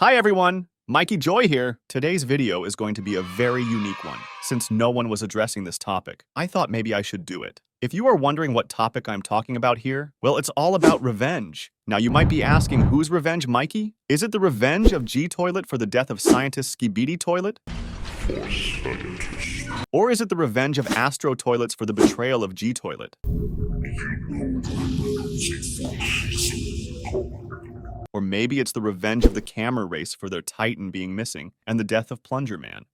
Hi everyone, Mikey Joy here. Today's video is going to be a very unique one. Since no one was addressing this topic, I thought maybe I should do it. If you are wondering what topic I'm talking about here, well, it's all about revenge. Now you might be asking, whose revenge, Mikey? Is it the revenge of G Toilet for the death of scientist Skibidi Toilet? Or is it the revenge of Astro Toilets for the betrayal of G Toilet? Or maybe it's the revenge of the camera race for their Titan being missing and the death of Plunger Man.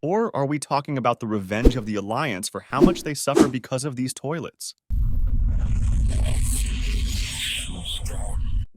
Or are we talking about the revenge of the Alliance for how much they suffer because of these toilets?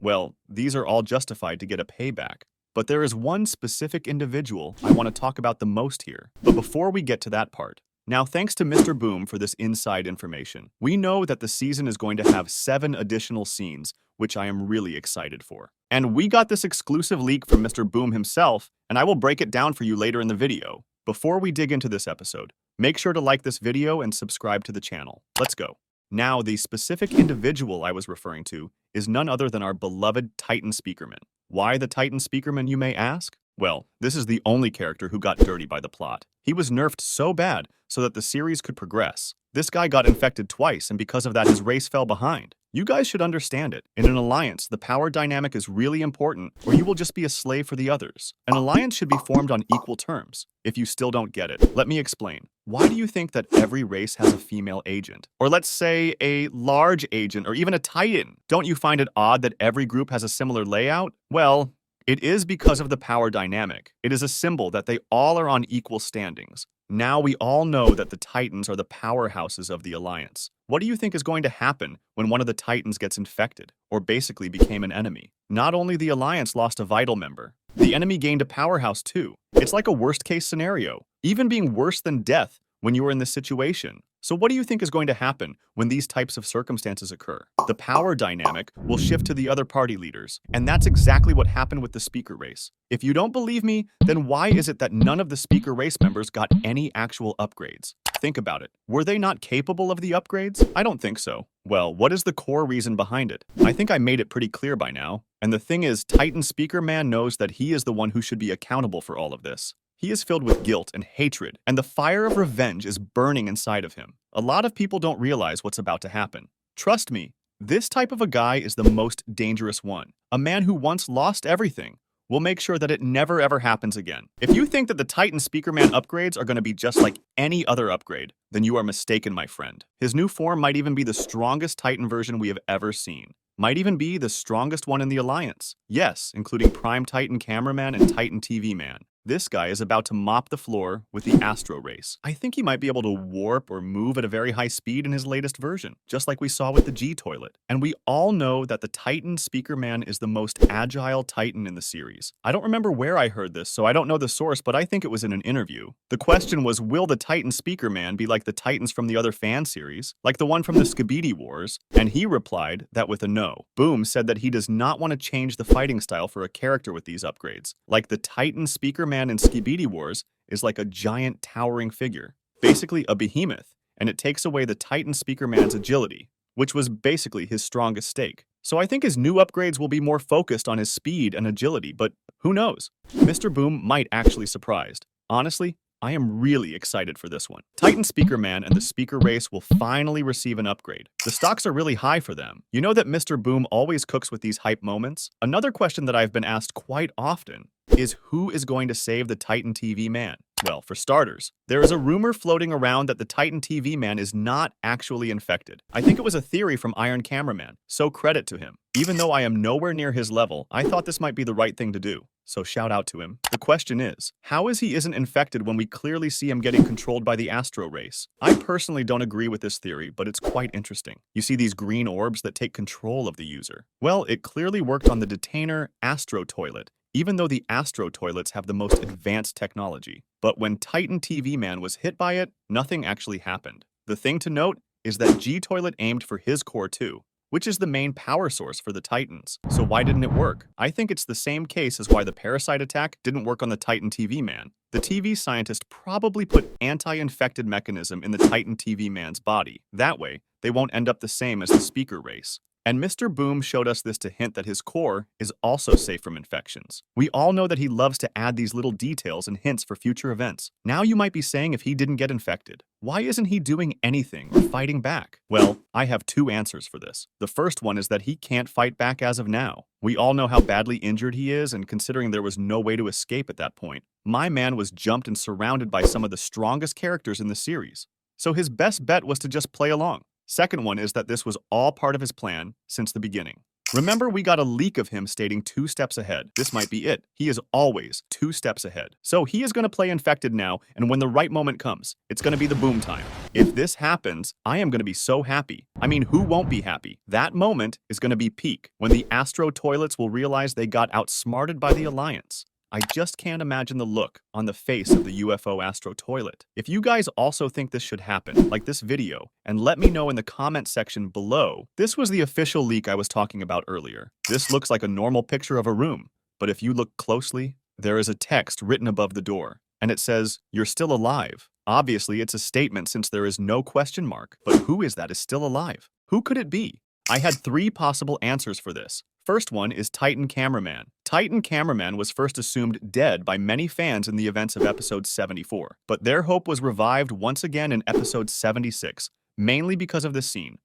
Well, these are all justified to get a payback. But there is one specific individual I want to talk about the most here. But before we get to that part, now thanks to Mr. Boom for this inside information. We know that the season is going to have 7 additional scenes, which I am really excited for. And we got this exclusive leak from Mr. Boom himself, and I will break it down for you later in the video. Before we dig into this episode, make sure to like this video and subscribe to the channel. Let's go. Now, the specific individual I was referring to is none other than our beloved Titan Speakerman. Why the Titan Speakerman, you may ask? Well, this is the only character who got dirty by the plot. He was nerfed so bad so that the series could progress. This guy got infected twice, and because of that, his race fell behind. You guys should understand it. In an alliance, the power dynamic is really important, or you will just be a slave for the others. An alliance should be formed on equal terms. If you still don't get it, let me explain. Why do you think that every race has a female agent? Or let's say a large agent, or even a Titan? Don't you find it odd that every group has a similar layout? Well, it is because of the power dynamic. It is a symbol that they all are on equal standings. Now we all know that the Titans are the powerhouses of the Alliance. What do you think is going to happen when one of the Titans gets infected, or basically became an enemy? Not only the Alliance lost a vital member, the enemy gained a powerhouse too. It's like a worst-case scenario, even being worse than death when you are in this situation. So what do you think is going to happen when these types of circumstances occur? The power dynamic will shift to the other party leaders, and that's exactly what happened with the speaker race. If you don't believe me, then why is it that none of the speaker race members got any actual upgrades? Think about it. Were they not capable of the upgrades? I don't think so. Well, what is the core reason behind it? I think I made it pretty clear by now. And the thing is, Titan Speakerman knows that he is the one who should be accountable for all of this. He is filled with guilt and hatred, and the fire of revenge is burning inside of him. A lot of people don't realize what's about to happen. Trust me, this type of a guy is the most dangerous one. A man who once lost everything will make sure that it never ever happens again. If you think that the Titan Speakerman upgrades are going to be just like any other upgrade, then you are mistaken, my friend. His new form might even be the strongest Titan version we have ever seen. Might even be the strongest one in the Alliance. Yes, including Prime Titan Cameraman and Titan TV Man. This guy is about to mop the floor with the Astro race. I think he might be able to warp or move at a very high speed in his latest version, just like we saw with the G Toilet. And we all know that the Titan Speakerman is the most agile Titan in the series. I don't remember where I heard this, so I don't know the source, but I think it was in an interview. The question was, will the Titan Speakerman be like the Titans from the other fan series, like the one from the Skibidi Wars? And he replied that with a no. Boom said that he does not want to change the fighting style for a character with these upgrades. Like the Titan Speakerman in Skibidi Wars is like a giant towering figure, basically a behemoth, and it takes away the Titan Speakerman's agility, which was basically his strongest stake. So I think his new upgrades will be more focused on his speed and agility, but who knows? Mr. Boom might actually surprised. Honestly, I am really excited for this one. Titan Speakerman and the speaker race will finally receive an upgrade. The stocks are really high for them. You know that Mr. Boom always cooks with these hype moments? Another question that I've been asked quite often is who is going to save the Titan TV Man? Well, for starters, there is a rumor floating around that the Titan TV Man is not actually infected. I think it was a theory from Iron Cameraman, so credit to him. Even though I am nowhere near his level, I thought this might be the right thing to do. So shout out to him. The question is, how is he isn't infected when we clearly see him getting controlled by the Astro race? I personally don't agree with this theory, but it's quite interesting. You see these green orbs that take control of the user. Well, it clearly worked on the detainer Astro Toilet, even though the Astro Toilets have the most advanced technology. But when Titan TV Man was hit by it, nothing actually happened. The thing to note is that G Toilet aimed for his core too, which is the main power source for the Titans. So why didn't it work? I think it's the same case as why the parasite attack didn't work on the Titan TV Man. The TV scientist probably put anti-infected mechanism in the Titan TV Man's body. That way, they won't end up the same as the speaker race. And Mr. Boom showed us this to hint that his core is also safe from infections. We all know that he loves to add these little details and hints for future events. Now you might be saying, if he didn't get infected, why isn't he doing anything or fighting back? Well, I have two answers for this. The first one is that he can't fight back as of now. We all know how badly injured he is, and considering there was no way to escape at that point, my man was jumped and surrounded by some of the strongest characters in the series. So his best bet was to just play along. Second one is that this was all part of his plan since the beginning. Remember, we got a leak of him stating 2 steps ahead. This might be it. He is always 2 steps ahead. So he is going to play infected now, and when the right moment comes, it's going to be the boom time. If this happens, I am going to be so happy. I mean, who won't be happy? That moment is going to be peak, when the Astro Toilets will realize they got outsmarted by the Alliance. I just can't imagine the look on the face of the UFO Astro Toilet. If you guys also think this should happen, like this video, and let me know in the comment section below. This was the official leak I was talking about earlier. This looks like a normal picture of a room, but if you look closely, there is a text written above the door, and it says, "You're still alive." Obviously, it's a statement since there is no question mark, but who is that is still alive? Who could it be? I had 3 possible answers for this. First one is Titan Cameraman. Titan Cameraman was first assumed dead by many fans in the events of episode 74, but their hope was revived once again in episode 76, mainly because of this scene.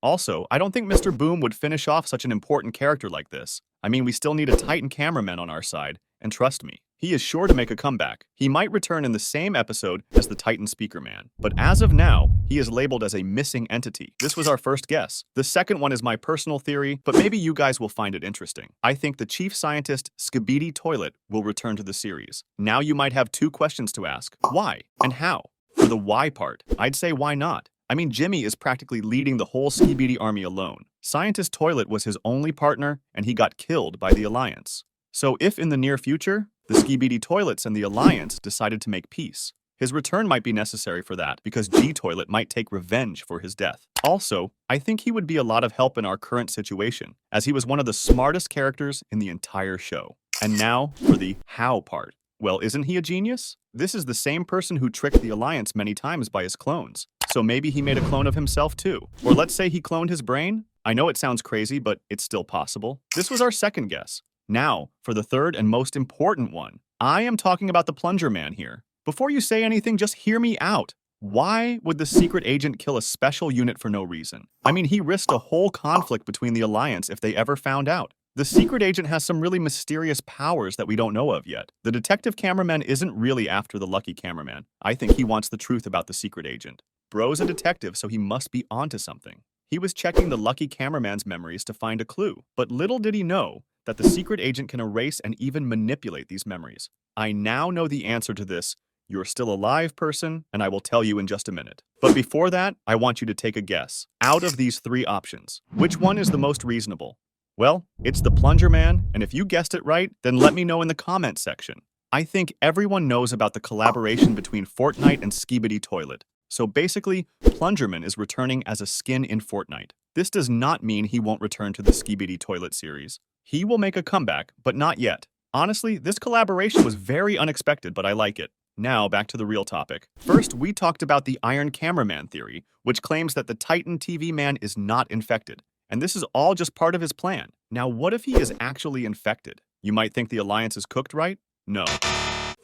Also, I don't think Mr. Boom would finish off such an important character like this. I mean, we still need a Titan Cameraman on our side, and trust me, he is sure to make a comeback. He might return in the same episode as the Titan Speakerman, but as of now, he is labeled as a missing entity. This was our first guess. The second one is my personal theory, but maybe you guys will find it interesting. I think the chief scientist, Skibidi Toilet, will return to the series. Now you might have 2 questions to ask. Why? And how? For the why part, I'd say why not? I mean, Jimmy is practically leading the whole Skibidi army alone. Scientist Toilet was his only partner, and he got killed by the Alliance. So if in the near future, the Skibidi Toilets and the Alliance decided to make peace, his return might be necessary for that because G-Toilet might take revenge for his death. Also, I think he would be a lot of help in our current situation, as he was one of the smartest characters in the entire show. And now for the how part. Well, isn't he a genius? This is the same person who tricked the Alliance many times by his clones. So maybe he made a clone of himself too. Or let's say he cloned his brain? I know it sounds crazy, but it's still possible. This was our second guess. Now, for the third and most important one. I am talking about the Plunger Man here. Before you say anything, just hear me out. Why would the secret agent kill a special unit for no reason? I mean, he risked a whole conflict between the Alliance if they ever found out. The secret agent has some really mysterious powers that we don't know of yet. The detective cameraman isn't really after the lucky cameraman. I think he wants the truth about the secret agent. Bro's a detective, so he must be onto something. He was checking the lucky cameraman's memories to find a clue, but little did he know that the secret agent can erase and even manipulate these memories. I now know the answer to this "you're still alive" person, and I will tell you in just a minute. But before that, I want you to take a guess. Out of these 3 options, which one is the most reasonable? Well, it's the Plunger Man, and if you guessed it right, then let me know in the comment section. I think everyone knows about the collaboration between Fortnite and Skibidi Toilet. So basically, Plungerman is returning as a skin in Fortnite. This does not mean he won't return to the Skibidi Toilet series. He will make a comeback, but not yet. Honestly, this collaboration was very unexpected, but I like it. Now, back to the real topic. First, we talked about the Iron Cameraman theory, which claims that the Titan TV man is not infected. And this is all just part of his plan. Now, what if he is actually infected? You might think the Alliance is cooked, right? No.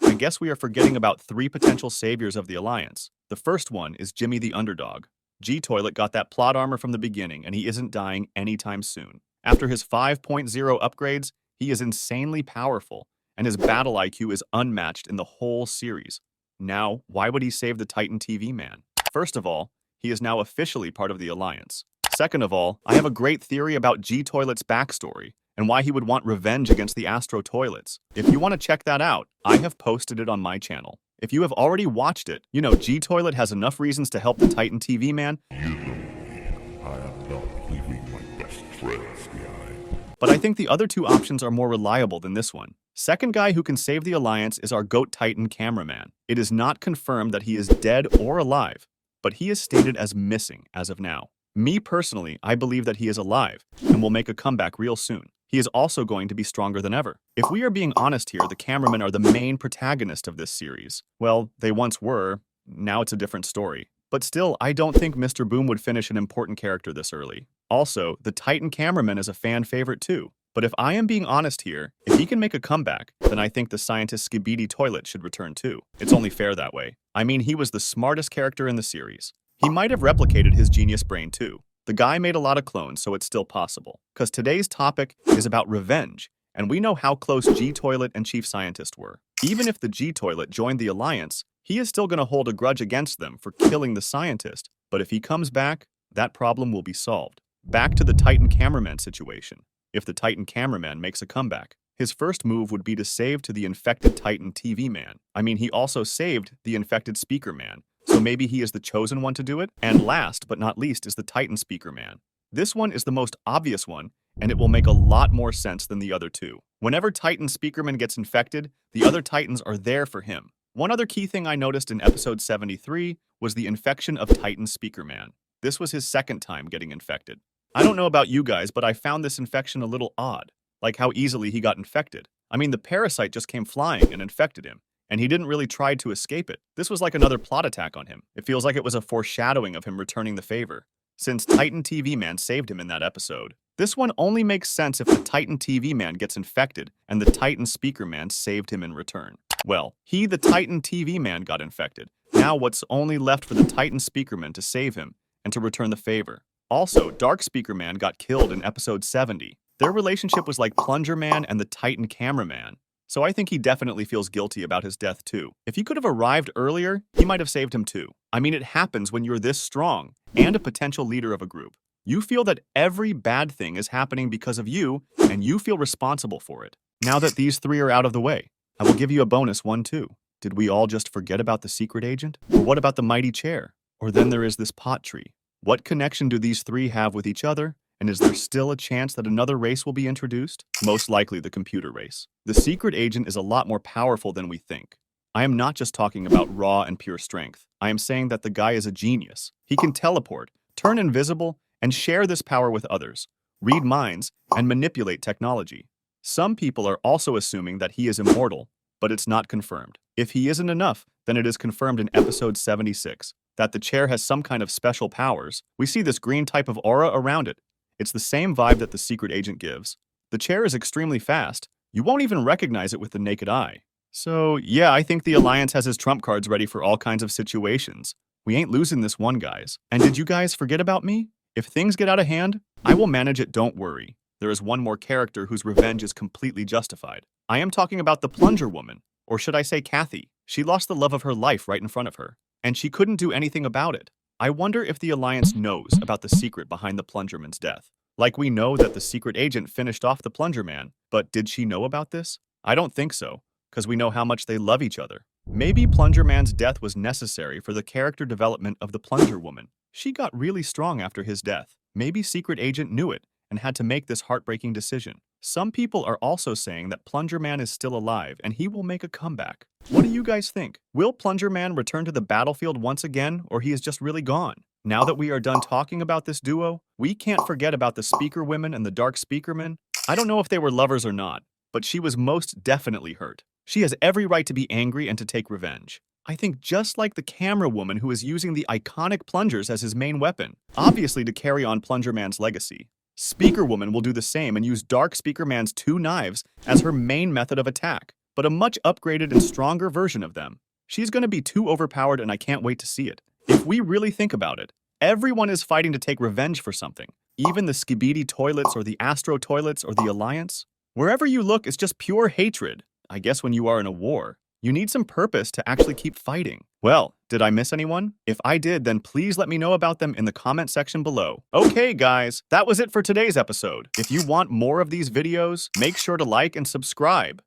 I guess we are forgetting about 3 potential saviors of the Alliance. The first one is Jimmy the Underdog. G-Toilet got that plot armor from the beginning, and he isn't dying anytime soon. After his 5.0 upgrades, he is insanely powerful, and his battle IQ is unmatched in the whole series. Now, why would he save the Titan TV man? First of all, he is now officially part of the Alliance. Second of all, I have a great theory about G-Toilet's backstory and why he would want revenge against the Astro Toilets. If you want to check that out, I have posted it on my channel. If you have already watched it, you know G-Toilet has enough reasons to help the Titan TV man. You know me. I am not leaving my best friends behind. But I think the other 2 options are more reliable than this one. Second guy who can save the Alliance is our GOAT Titan Cameraman. It is not confirmed that he is dead or alive, but he is stated as missing as of now. Me personally, I believe that he is alive and will make a comeback real soon. He is also going to be stronger than ever. If we are being honest here, the cameramen are the main protagonist of this series. Well, they once were. Now it's a different story. But still, I don't think Mr. Boom would finish an important character this early. Also, the Titan Cameraman is a fan favorite too. But if I am being honest here, if he can make a comeback, then I think the scientist Skibidi Toilet should return too. It's only fair that way. I mean, he was the smartest character in the series. He might have replicated his genius brain too. The guy made a lot of clones, so it's still possible. Because today's topic is about revenge, and we know how close G-Toilet and Chief Scientist were. Even if the G-Toilet joined the Alliance, he is still going to hold a grudge against them for killing the scientist. But if he comes back, that problem will be solved. Back to the Titan Cameraman situation. If the Titan Cameraman makes a comeback, his first move would be to save to the infected Titan TV man. I mean, he also saved the infected Speakerman, so maybe he is the chosen one to do it. And last but not least is the Titan Speakerman. This one is the most obvious one, and it will make a lot more sense than the other two. Whenever Titan Speakerman gets infected, the other Titans are there for him. One other key thing I noticed in episode 73 was the infection of Titan Speakerman. This was his second time getting infected. I don't know about you guys, but I found this infection a little odd, like how easily he got infected. I mean, the parasite just came flying and infected him, and he didn't really try to escape it. This was like another plot attack on him. It feels like it was a foreshadowing of him returning the favor, since Titan TV Man saved him in that episode. This one only makes sense if the Titan TV Man gets infected and the Titan Speaker Man saved him in return. Well, the Titan TV Man got infected. Now what's only left for the Titan Speakerman to save him and to return the favor? Also, Dark Speakerman got killed in episode 70. Their relationship was like Plunger Man and the Titan Cameraman. So I think he definitely feels guilty about his death too. If he could have arrived earlier, he might have saved him too. I mean, it happens when you're this strong and a potential leader of a group. You feel that every bad thing is happening because of you, and you feel responsible for it. Now that these three are out of the way, I will give you a bonus one too. Did we all just forget about the secret agent? Or what about the mighty chair? Or then there is this pot tree. What connection do these three have with each other? And is there still a chance that another race will be introduced? Most likely the computer race. The secret agent is a lot more powerful than we think. I am not just talking about raw and pure strength. I am saying that the guy is a genius. He can teleport, turn invisible, and share this power with others, read minds, and manipulate technology. Some people are also assuming that he is immortal, but it's not confirmed. If he isn't enough, then it is confirmed in episode 76 that the chair has some kind of special powers. We see this green type of aura around it. It's the same vibe that the secret agent gives. The chair is extremely fast. You won't even recognize it with the naked eye. So yeah, I think the Alliance has his trump cards ready for all kinds of situations. We ain't losing this one, guys. And did you guys forget about me? If things get out of hand, I will manage it, don't worry. There is one more character whose revenge is completely justified. I am talking about the Plunger Woman, or should I say Kathy. She lost the love of her life right in front of her, and she couldn't do anything about it. I wonder if the Alliance knows about the secret behind the Plungerman's death. Like we know that the secret agent finished off the Plunger Man, but did she know about this? I don't think so, because we know how much they love each other. Maybe Plunger Man's death was necessary for the character development of the Plunger Woman. She got really strong after his death. Maybe secret agent knew it and had to make this heartbreaking decision. Some people are also saying that Plunger Man is still alive and he will make a comeback. What do you guys think? Will Plunger Man return to the battlefield once again, or he is just really gone? Now that we are done talking about this duo, we can't forget about the Speaker Women and the Dark Speakerman. I don't know if they were lovers or not, but she was most definitely hurt. She has every right to be angry and to take revenge. I think just like the camera woman who is using the iconic plungers as his main weapon, obviously to carry on Plunger Man's legacy. Speaker Woman will do the same and use Dark Speaker Man's two knives as her main method of attack, but a much upgraded and stronger version of them. She's going to be too overpowered and I can't wait to see it. If we really think about it, everyone is fighting to take revenge for something. Even the Skibidi Toilets or the Astro Toilets or the Alliance. Wherever you look, it's just pure hatred. I guess when you are in a war, you need some purpose to actually keep fighting. Well, did I miss anyone? If I did, then please let me know about them in the comment section below. Okay, guys, that was it for today's episode. If you want more of these videos, make sure to like and subscribe.